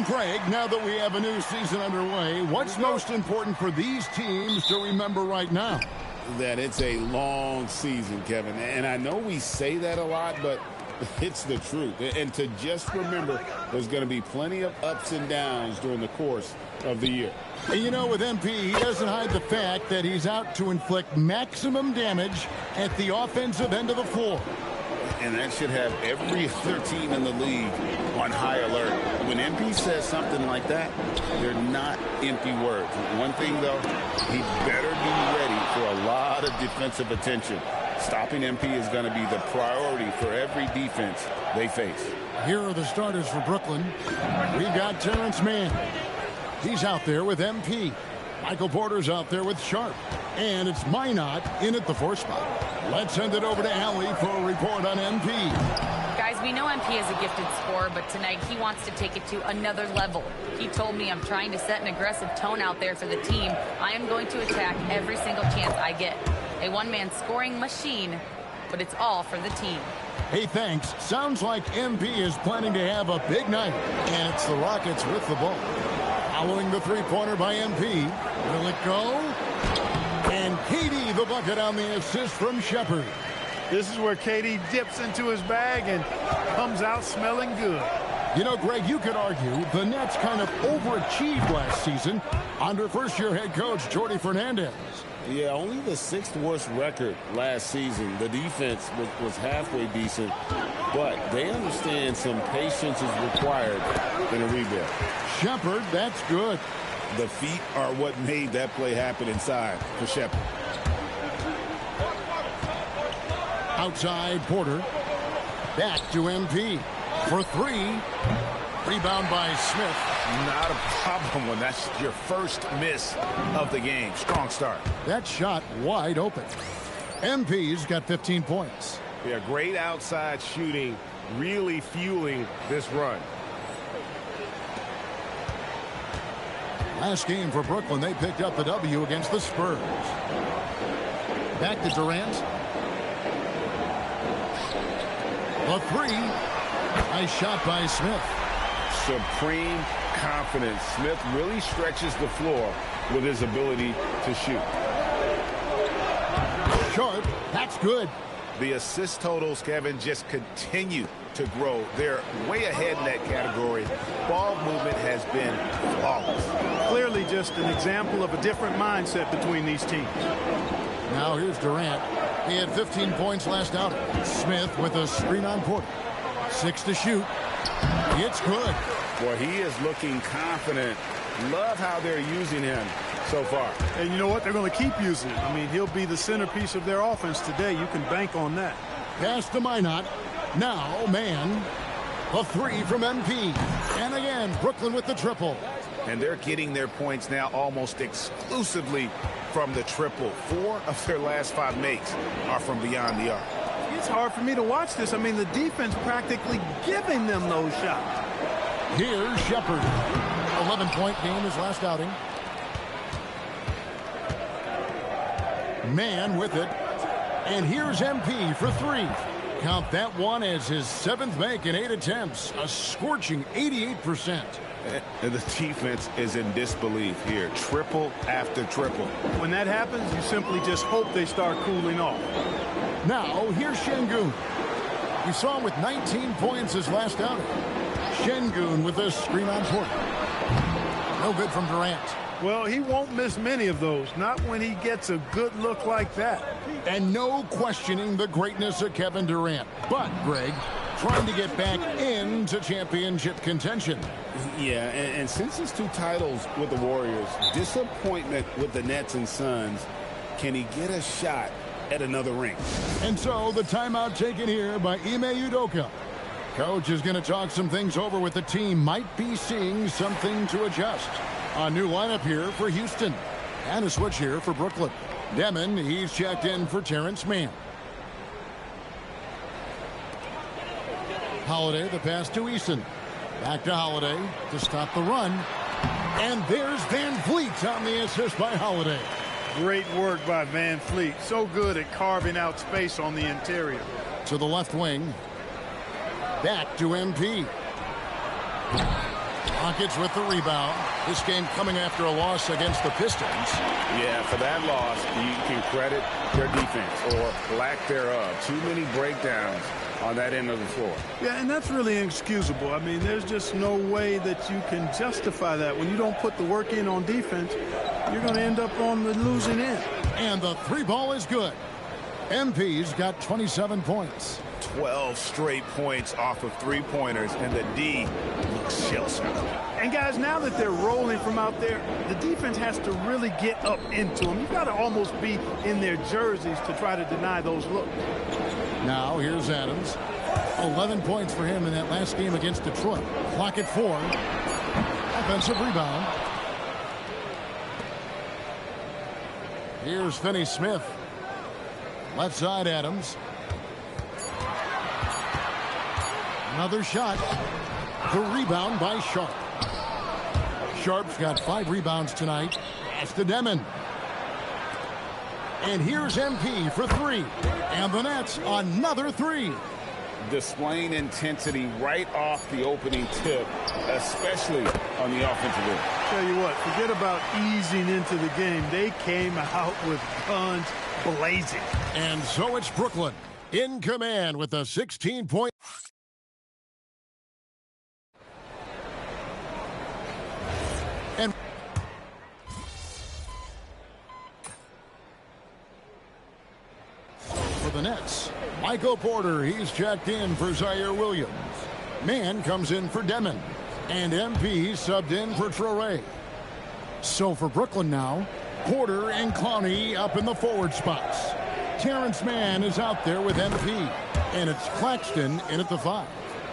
And Greg, now that we have a new season underway, what's most important for these teams to remember right now? That it's a long season, Kevin. And I know we say that a lot, but it's the truth. And to just remember, there's going to be plenty of ups and downs during the course of the year. And you know, with MP, he doesn't hide the fact that he's out to inflict maximum damage at the offensive end of the floor. And that should have every other team in the league on high alert. When MP says something like that, they're not empty words. One thing, though, he better be ready for a lot of defensive attention. Stopping MP is going to be the priority for every defense they face. Here are the starters for Brooklyn. We've got Terrence Mann. He's out there with MP. Michael Porter's out there with Sharp. And it's Minot in at the 4 spot. Let's send it over to Allie for a report on MP. Guys, we know MP is a gifted scorer, but tonight he wants to take it to another level. He told me, I'm trying to set an aggressive tone out there for the team. I am going to attack every single chance I get. A one-man scoring machine, but it's all for the team. Hey, thanks. Sounds like MP is planning to have a big night. And it's the Rockets with the ball. Following the three-pointer by MP. Will it go? And KD the bucket on the assist from Shepherd. This is where KD dips into his bag and comes out smelling good. You know, Greg, you could argue the Nets kind of overachieved last season under first-year head coach Jordy Fernandez. Yeah, only the 6th worst record last season. The defense was halfway decent, but they understand some patience is required in a rebuild. Shepherd, that's good. The feet are what made that play happen inside for Shepherd. Outside Porter. Back to MP for 3. Rebound by Smith. Not a problem when that's your first miss of the game. Strong start. That shot wide open. MP's got 15 points. Yeah, great outside shooting, really fueling this run. Last game for Brooklyn, they picked up the W against the Spurs. Back to Durant. The 3. Nice shot by Smith. Supreme confidence. Smith really stretches the floor with his ability to shoot. Sharp, that's good. The assist totals, Kevin, just continue to grow. They're way ahead in that category. Ball movement has been flawless. Clearly just an example of a different mindset between these teams. Now here's Durant. He had 15 points last outing. Smith with a screen on Porter. 6 to shoot. It's good. Boy, he is looking confident. Love how they're using him so far. And you know what? They're going to keep using him. I mean, he'll be the centerpiece of their offense today. You can bank on that. Pass to Minot. Now, Mann. A 3 from MP. And again, Brooklyn with the triple. And they're getting their points now almost exclusively from the triple. 4 of their last 5 makes are from beyond the arc. It's hard for me to watch this. I mean, the defense practically giving them those shots. Here's Shepherd. 11-point game his last outing. Mann with it. And here's MP for 3. Count that one as his 7th make in 8 attempts. A scorching 88%. And the defense is in disbelief here. Triple after triple. When that happens, you simply just hope they start cooling off. Now, here's Şengün. We saw him with 19 points his last outing. Şengün with a screen on Porter. No good from Durant. Well, he won't miss many of those. Not when he gets a good look like that. And no questioning the greatness of Kevin Durant. But, Greg, trying to get back into championship contention. Yeah, and since his 2 titles with the Warriors, disappointment with the Nets and Suns, can he get a shot at another ring? And so the timeout taken here by Ime Udoka. Coach is going to talk some things over with the team. Might be seeing something to adjust. A new lineup here for Houston. And a switch here for Brooklyn. Demon, he's checked in for Terrence Mann. Holiday, the pass to Eason. Back to Holiday to stop the run. And there's Van Vliet on the assist by Holiday. Great work by Van Vliet. So good at carving out space on the interior. To the left wing. Back to MP. Rockets with the rebound. This game coming after a loss against the Pistons. Yeah, for that loss, you can credit their defense or lack thereof. Too many breakdowns on that end of the floor. Yeah, and that's really inexcusable. I mean, there's just no way that you can justify that. When you don't put the work in on defense, you're going to end up on the losing end. And the three ball is good. MP's got 27 points. 12 straight points off of three-pointers, and the D looks shell-shocked. And, guys, now that they're rolling from out there, the defense has to really get up into them. You've got to almost be in their jerseys to try to deny those looks. Now here's Adams. 11 points for him in that last game against Detroit. Clock at 4. Offensive rebound. Here's Finney-Smith. Left side, Adams. Another shot. The rebound by Sharp. Sharp's got 5 rebounds tonight. Pass to Demon. And here's MP for 3. And the Nets another 3. Displaying intensity right off the opening tip, especially on the offensive end. Tell you what, forget about easing into the game. They came out with guns blazing. And so it's Brooklyn in command with a 16-point. And for the Nets, Michael Porter, he's checked in for Zaire Williams. Mann comes in for Demon. And MP subbed in for Traoré. So for Brooklyn now, Porter and Clowney up in the forward spots. Terrence Mann is out there with MP. And it's Claxton in at the 5.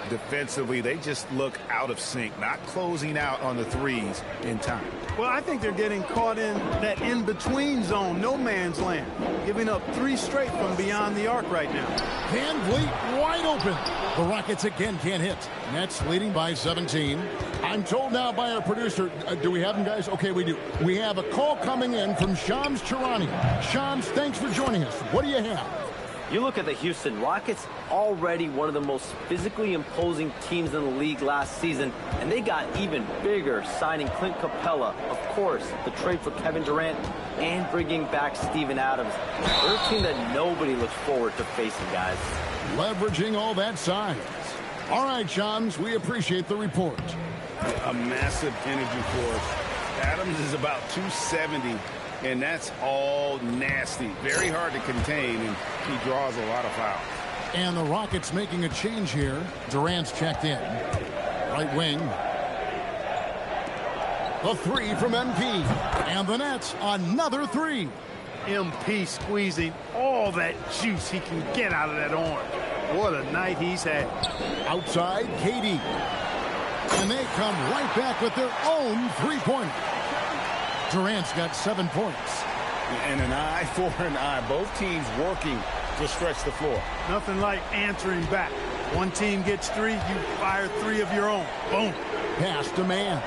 Defensively, they just look out of sync, not closing out on the threes in time. Well, I think they're getting caught in that in-between zone, no man's land, giving up 3 straight from beyond the arc right now. Van Vliet wide open. The Rockets again can't hit. Nets leading by 17. I'm told now by our producer, do we have them, guys? Okay, we do. We have a call coming in from Shams Charani. Shams, thanks for joining us. What do you have? You look at the Houston Rockets, already one of the most physically imposing teams in the league last season, and they got even bigger, signing Clint Capella, of course, the trade for Kevin Durant, and bringing back Steven Adams. They're a team that nobody looks forward to facing, guys. Leveraging all that size. All right, Shams, we appreciate the report. A massive energy force. Adams is about 270. And that's all nasty. Very hard to contain, and he draws a lot of fouls. And the Rockets making a change here. Durant's checked in. Right wing. The 3 from MP. And the Nets another 3. MP squeezing all that juice he can get out of that orange. What a night he's had. Outside, KD. And they come right back with their own 3-pointer. Durant's got 7 points. And an eye for an eye. Both teams working to stretch the floor. Nothing like answering back. One team gets 3, you fire 3 of your own. Boom. Pass to Mann.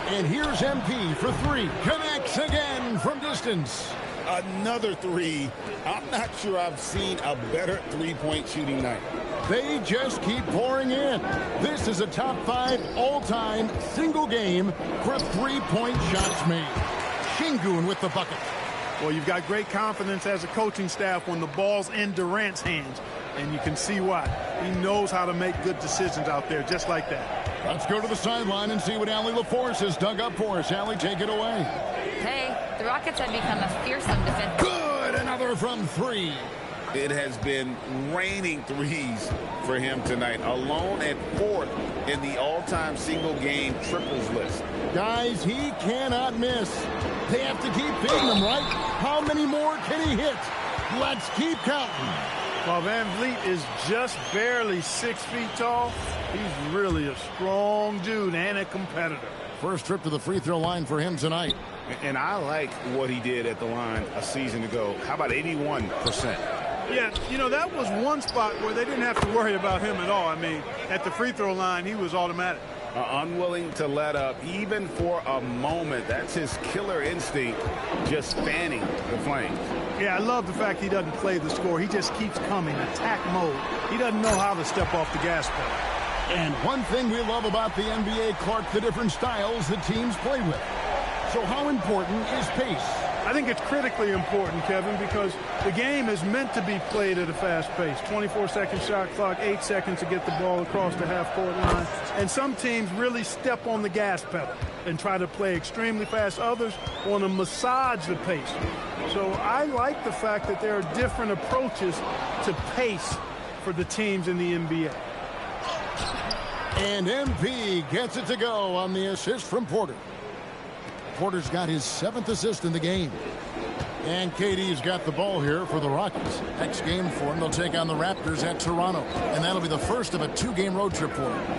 And here's MP for 3. Connects again from distance. Another 3. I'm not sure I've seen a better three-point shooting night. They just keep pouring in. This is a top 5 all-time single game for 3-point shots made. Şengün with the bucket. Well, you've got great confidence as a coaching staff when the ball's in Durant's hands, and you can see why. He knows how to make good decisions out there just like that. Let's go to the sideline and see what Allie LaForce has dug up for us. Allie, take it away. Hey, the Rockets have become a fearsome defense. Good, another from 3. It has been raining threes for him tonight, alone at 4th in the all-time single-game triples list. Guys, he cannot miss. They have to keep feeding him, right? How many more can he hit? Let's keep counting. While Van Vliet is just barely 6 feet tall, he's really a strong dude and a competitor. First trip to the free throw line for him tonight. And I like what he did at the line a season ago. How about 81%? Yeah, you know, that was one spot where they didn't have to worry about him at all. I mean, at the free throw line, he was automatic. Unwilling to let up, even for a moment. That's his killer instinct, just fanning the flames. Yeah, I love the fact he doesn't play the score. He just keeps coming, attack mode. He doesn't know how to step off the gas pedal. And one thing we love about the NBA, Clark, the different styles that teams play with. So how important is pace? I think it's critically important, Kevin, because the game is meant to be played at a fast pace. 24-second shot clock, 8 seconds to get the ball across the half-court line. And some teams really step on the gas pedal and try to play extremely fast. Others want to massage the pace. So I like the fact that there are different approaches to pace for the teams in the NBA. And MP gets it to go on the assist from Porter. Porter's got his 7th assist in the game. And KD's got the ball here for the Rockets. Next game for them, they'll take on the Raptors at Toronto. And that'll be the first of a 2-game road trip for them.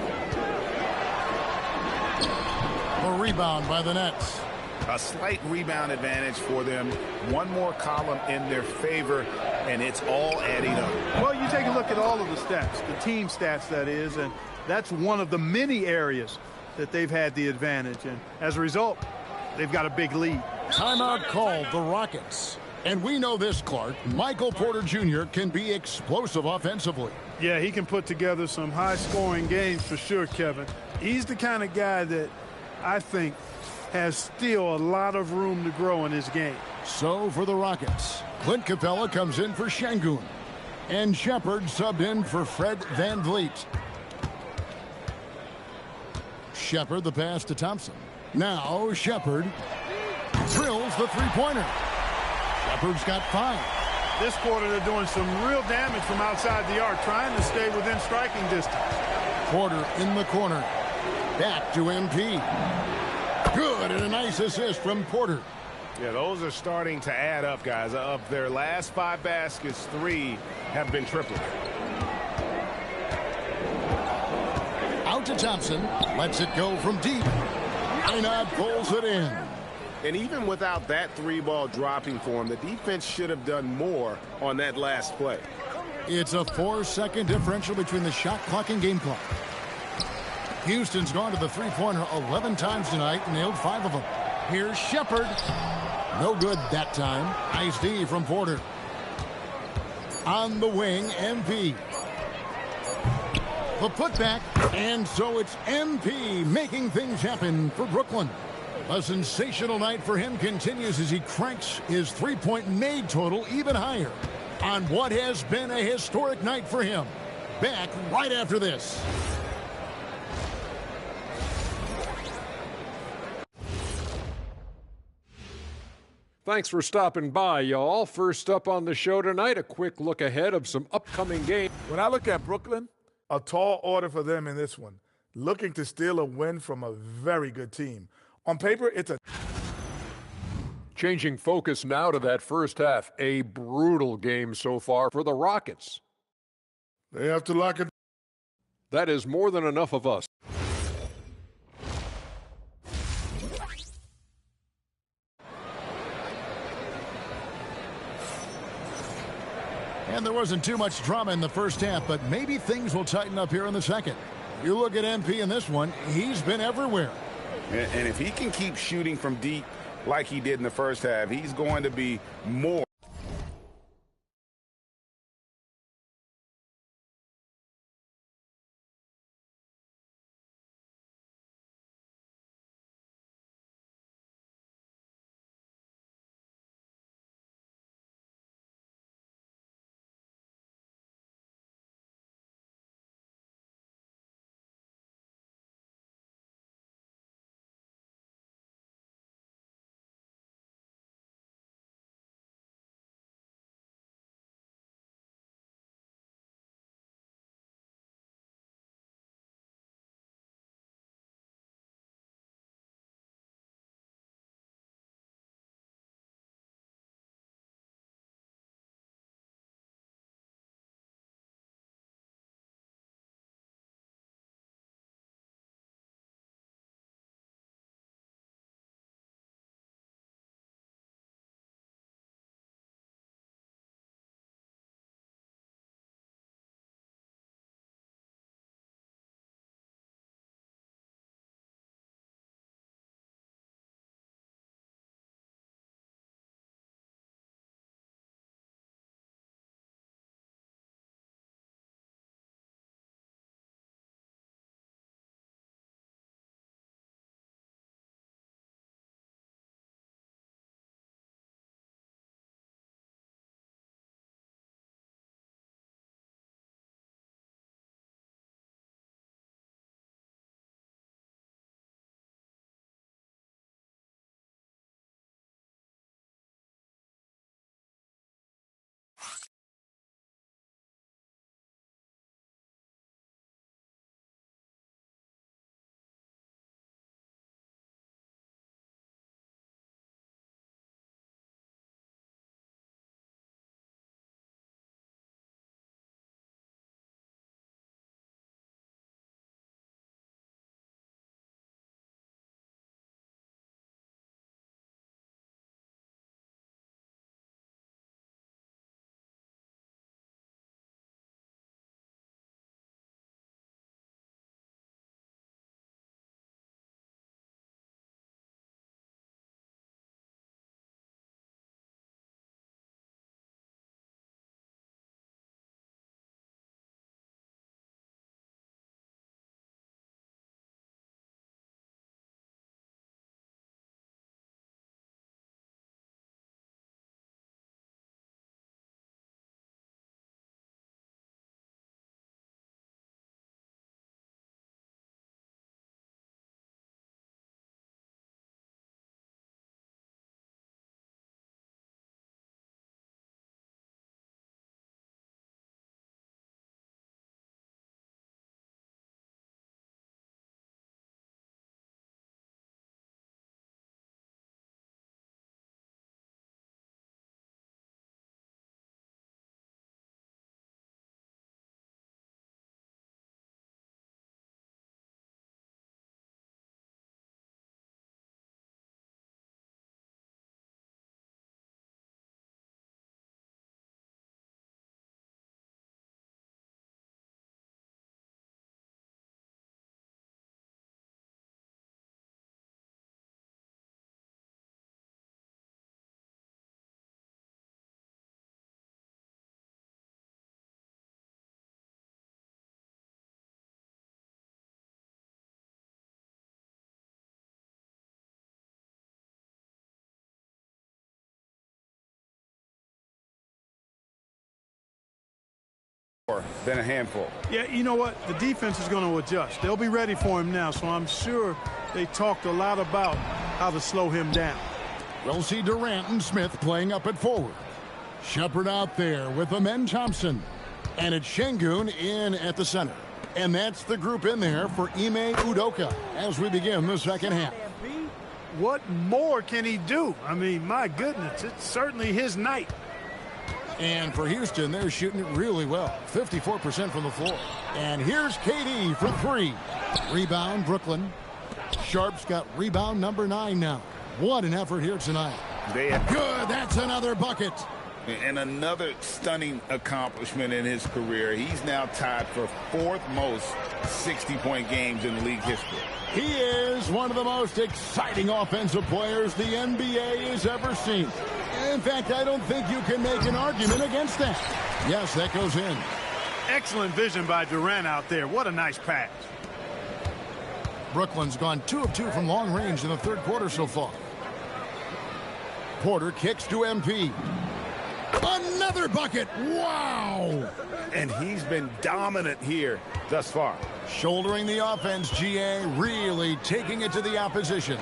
A rebound by the Nets. A slight rebound advantage for them. One more column in their favor, and it's all adding up. Well, you take a look at all of the stats, the team stats, that is, and that's one of the many areas that they've had the advantage. And as a result, they've got a big lead. Timeout called, the Rockets. And we know this, Clark. Michael Porter Jr. can be explosive offensively. Yeah, he can put together some high-scoring games for sure, Kevin. He's the kind of guy that I think has still a lot of room to grow in his game. So for the Rockets, Clint Capella comes in for Şengün. And Shepard subbed in for Fred VanVleet. Shepard the pass to Thompson. Now Shepard drills the three-pointer. Shepard's got 5. This quarter they're doing some real damage from outside the arc, trying to stay within striking distance. Porter in the corner. Back to MP. Good, and a nice assist from Porter. Yeah, those are starting to add up, guys. Of their last 5 baskets, 3 have been tripled. Out to Thompson. Lets it go from deep. Maynard pulls it in. And even without that 3-ball dropping for him, the defense should have done more on that last play. It's a 4-second differential between the shot clock and game clock. Houston's gone to the three-pointer 11 times tonight, nailed 5 of them. Here's Shepard. No good that time. Nice D from Porter. On the wing, MP. The putback, and so it's MP making things happen for Brooklyn. A sensational night for him continues as he cranks his three-point made total even higher on what has been a historic night for him. Back right after this. Thanks for stopping by, y'all. First up on the show tonight, a quick look ahead of some upcoming games. When I look at Brooklyn, a tall order for them in this one, looking to steal a win from a very good team. On paper, it's a... Changing focus now to that first half. A brutal game so far for the Rockets. They have to lock it. That is more than enough of us. And there wasn't too much drama in the first half, but maybe things will tighten up here in the second. You look at MP in this one, he's been everywhere. And if he can keep shooting from deep like he did in the first half, he's going to be more Than a handful. Yeah, you know what? The defense is going to adjust. They'll be ready for him now, so I'm sure they talked a lot about how to slow him down. We'll see Durant and Smith playing up at forward. Shepard out there with Amen Thompson. And it's Şengün in at the center. And that's the group in there for Ime Udoka as we begin the second half. What more can he do? I mean, my goodness, it's certainly his night. And for Houston, they're shooting it really well. 54% from the floor. And here's KD for three. Rebound, Brooklyn. Sharp's got rebound number 9 now. What an effort here tonight. Good, that's another bucket. And another stunning accomplishment in his career. He's now tied for 4th most 60-point games in league history. He is one of the most exciting offensive players the NBA has ever seen. In fact, I don't think you can make an argument against that. Yes, that goes in. Excellent vision by Durant out there. What a nice pass. Brooklyn's gone 2 of 2 from long range in the third quarter so far. Porter kicks to MP. Another bucket. Wow. And he's been dominant here thus far. Shouldering the offense, GA really taking it to the opposition.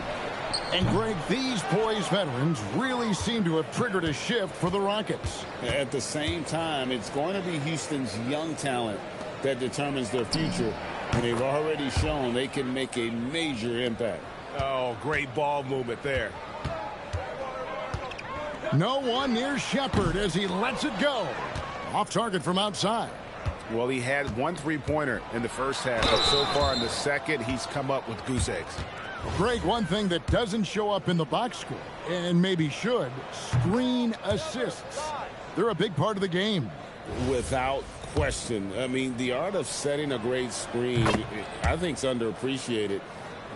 And, Greg, these poised veterans really seem to have triggered a shift for the Rockets. At the same time, it's going to be Houston's young talent that determines their future. And they've already shown they can make a major impact. Oh, great ball movement there. No one near Shepard as he lets it go. Off target from outside. Well, he had 1 3-pointer in the first half, but so far in the second, he's come up with goose eggs. Greg, one thing that doesn't show up in the box score, and maybe should, screen assists. They're a big part of the game. Without question. I mean, the art of setting a great screen, I think, is underappreciated.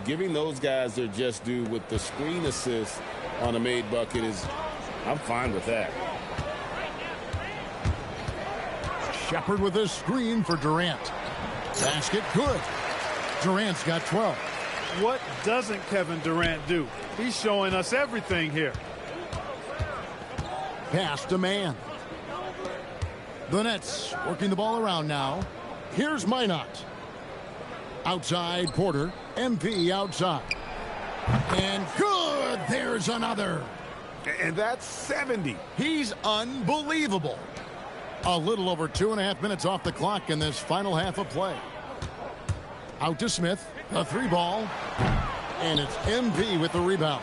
Giving those guys their just due with the screen assist on a made bucket is, I'm fine with that. Shepard with a screen for Durant. Basket good. Durant's got 12. What doesn't Kevin Durant do? He's showing us everything here. Pass to man. The Nets working the ball around now. Here's Minot. Outside Porter. MP outside. And good. There's another. And that's 70. He's unbelievable. A little over 2.5 minutes off the clock in this final half of play. Out to Smith, a 3-ball, and it's MP with the rebound.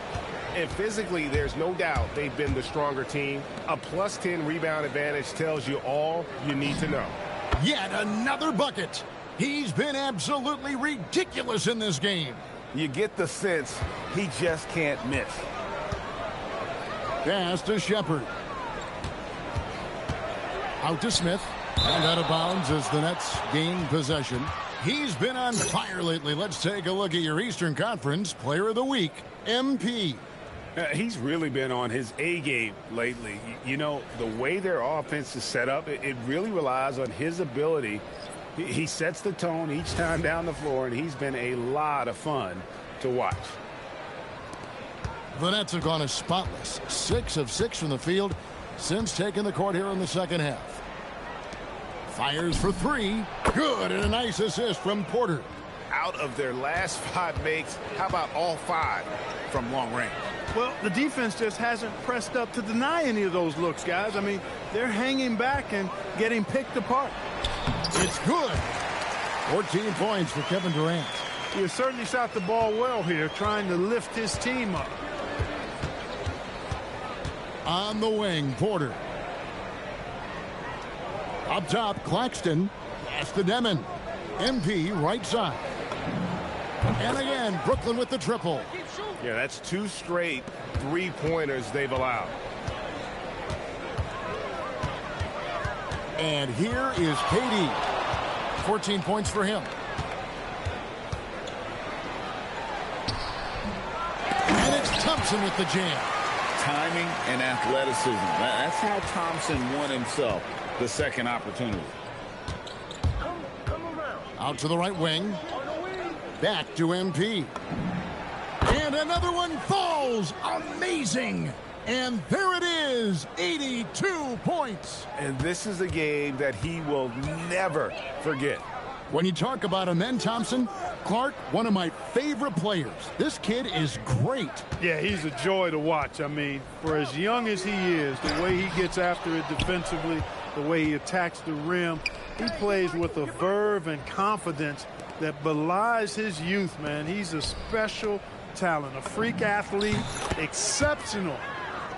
And physically, there's no doubt they've been the stronger team. A +10 rebound advantage tells you all you need to know. Yet another bucket. He's been absolutely ridiculous in this game. You get the sense he just can't miss. Pass to Shepard. Out to Smith. And out of bounds as the Nets gain possession. He's been on fire lately. Let's take a look at your Eastern Conference Player of the Week, MP. He's really been on his A game lately. You know, the way their offense is set up, it really relies on his ability. He sets the tone each time down the floor, and he's been a lot of fun to watch. The Nets have gone as spotless, 6 of 6 from the field since taking the court here in the second half. Fires for 3. Good, and a nice assist from Porter. Out of their last 5 makes, how about all 5 from long range? Well, the defense just hasn't pressed up to deny any of those looks, guys. I mean, they're hanging back and getting picked apart. It's good. 14 points for Kevin Durant. He has certainly shot the ball well here, trying to lift his team up. On the wing, Porter. Up top, Claxton. Pass to Demon. MP right side. And again, Brooklyn with the triple. Yeah, that's 2 straight 3-pointers they've allowed. And here is KD. 14 points for him. And it's Thompson with the jam. Timing and athleticism. That's how Thompson won himself the second opportunity. Out to the right wing. Back to MP. And another one falls. Amazing. And there it is. 82 points. And this is a game that he will never forget. When you talk about him then, Thompson, Clark, one of my favorite players. This kid is great. Yeah, he's a joy to watch. I mean, for as young as he is, the way he gets after it defensively, the way he attacks the rim, he plays with a verve and confidence that belies his youth, man. He's a special talent, a freak athlete, exceptional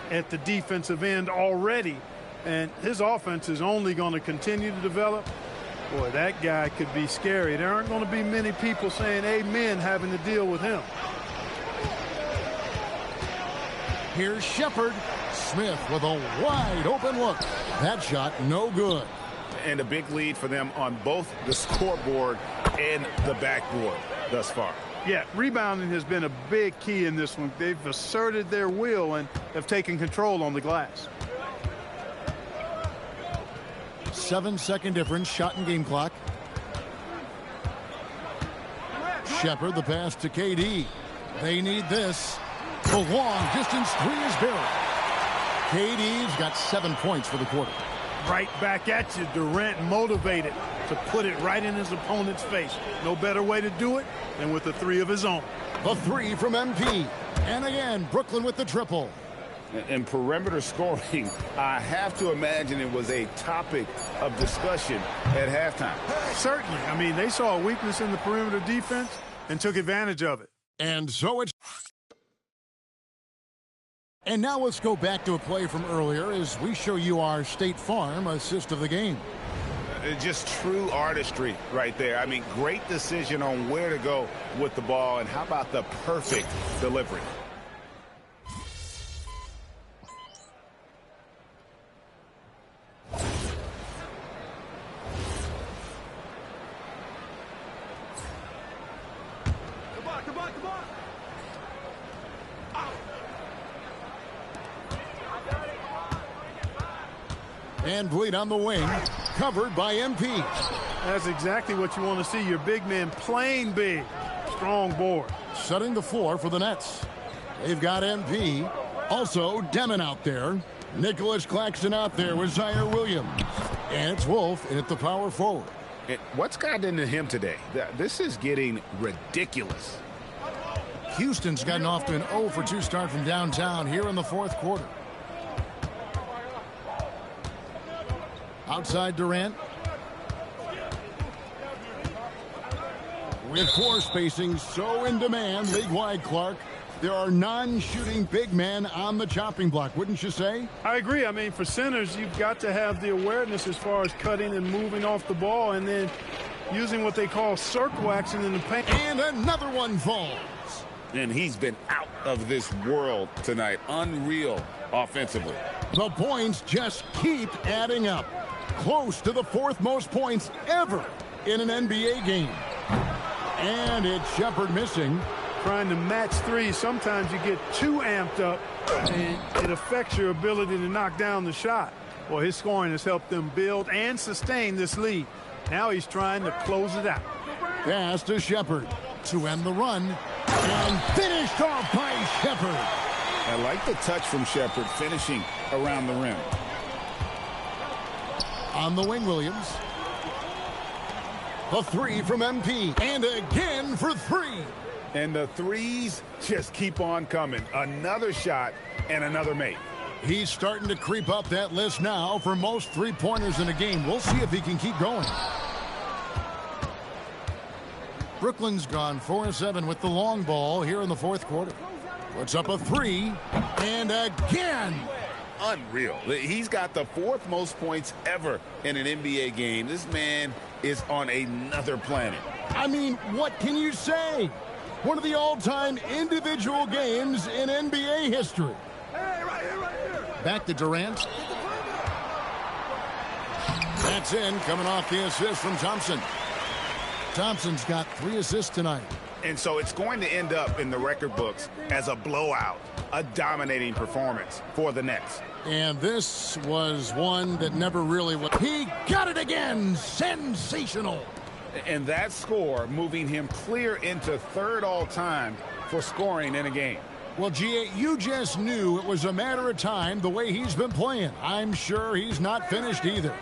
at the defensive end already. And his offense is only going to continue to develop. Boy, that guy could be scary. There aren't going to be many people saying amen having to deal with him. Here's Shepard. Smith with a wide open look. That shot no good. And a big lead for them on both the scoreboard and the backboard thus far. Yeah, rebounding has been a big key in this one. They've asserted their will and have taken control on the glass. 7-second difference, shot and game clock. Shepard, the pass to KD. They need this. The long distance 3 is buried. KD's got 7 points for the quarter. Right back at you, Durant motivated to put it right in his opponent's face. No better way to do it than with a 3 of his own. The 3 from MP. And again, Brooklyn with the triple. And perimeter scoring, I have to imagine it was a topic of discussion at halftime. Certainly. I mean, they saw a weakness in the perimeter defense and took advantage of it. And so it's... And now let's go back to a play from earlier as we show you our State Farm assist of the game. Just true artistry right there. I mean, great decision on where to go with the ball, and how about the perfect delivery? And bleed on the wing, covered by MP. That's exactly what you want to see, your big men playing big. Strong board. Setting the floor for the Nets. They've got MP. Also, Demon out there. Nicholas Claxton out there with Zaire Williams. And it's Wolf at the power forward. And what's gotten into him today? This is getting ridiculous. Houston's gotten off to an 0 for 2 start from downtown here in the fourth quarter. Outside Durant. With floor spacing so in demand league-wide, Clark, there are non-shooting big men on the chopping block, wouldn't you say? I agree. I mean, for centers, you've got to have the awareness as far as cutting and moving off the ball and then using what they call circle action in the paint. And another one falls. And he's been out of this world tonight. Unreal offensively. The points just keep adding up. Close to the fourth most points ever in an NBA game. And it's Shepard missing. Trying to match threes, sometimes you get too amped up and it affects your ability to knock down the shot. Well, his scoring has helped them build and sustain this lead. Now he's trying to close it out. Pass to Shepard to end the run. And finished off by Shepard. I like the touch from Shepard finishing around the rim. On the wing, Williams. A three from MP. And again for three. And the threes just keep on coming. Another shot and another make. He's starting to creep up that list now for most three-pointers in a game. We'll see if he can keep going. Brooklyn's gone 4-7 with the long ball here in the fourth quarter. Puts up a three. And again. Unreal. He's got the fourth most points ever in an NBA game. This man is on another planet. I mean, what can you say? One of the all-time individual games in NBA history. Hey, right here. Back to Durant. That's in, coming off the assist from Thompson. Thompson's got 3 assists tonight. And so it's going to end up in the record books as a blowout, a dominating performance for the Nets. And this was one that never really was. He got it again. Sensational. And that score moving him clear into third all-time for scoring in a game. Well, G.A., you just knew it was a matter of time the way he's been playing. I'm sure he's not finished either.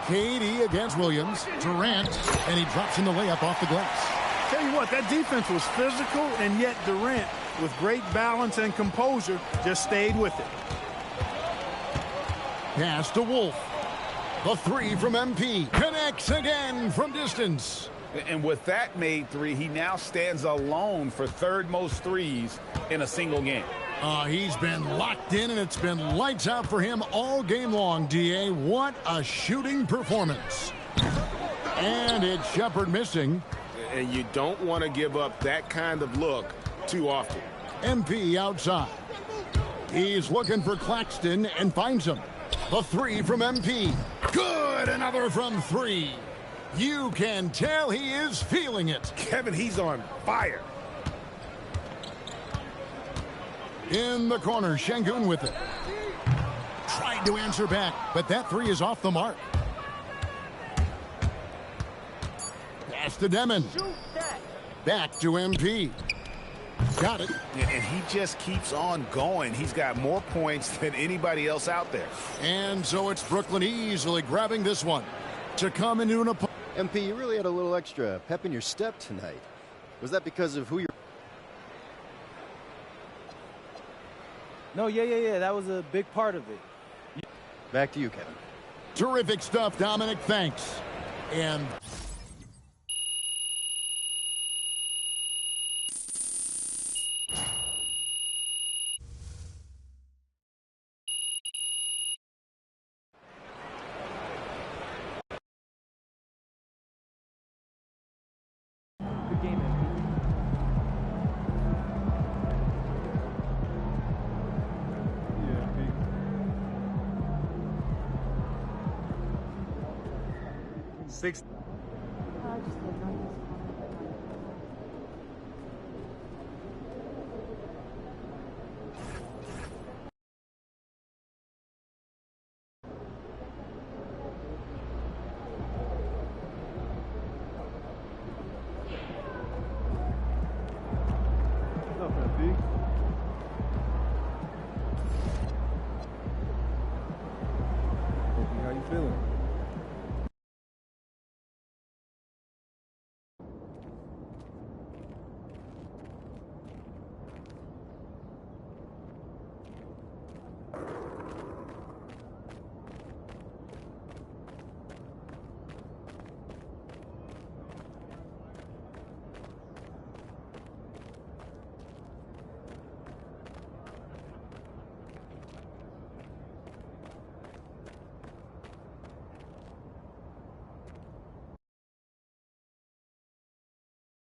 KD against Williams. Durant, and he drops in the layup off the glass. Tell you what, that defense was physical, and yet Durant, with great balance and composure, just stayed with it. Pass to Wolf. The three from MP. Connects again from distance. And with that made three, he now stands alone for third most threes in a single game. He's been locked in, and it's been lights out for him all game long, D.A. What a shooting performance. And it's Shepard missing. And you don't want to give up that kind of look too often. MP outside. He's looking for Claxton and finds him. The three from MP. Good, another from three. You can tell he is feeling it. Kevin, he's on fire. In the corner, Şengün with it. Tried to answer back, but that three is off the mark. Pass to Demon. Back to MP. Got it. And he just keeps on going. He's got more points than anybody else out there. And so it's Brooklyn easily grabbing this one to come into an opponent. MP, you really had a little extra pep in your step tonight. Was that because of who you're... No, yeah. That was a big part of it. Back to you, Kevin. Terrific stuff, Dominic. Thanks. And... Six. What's up, MP?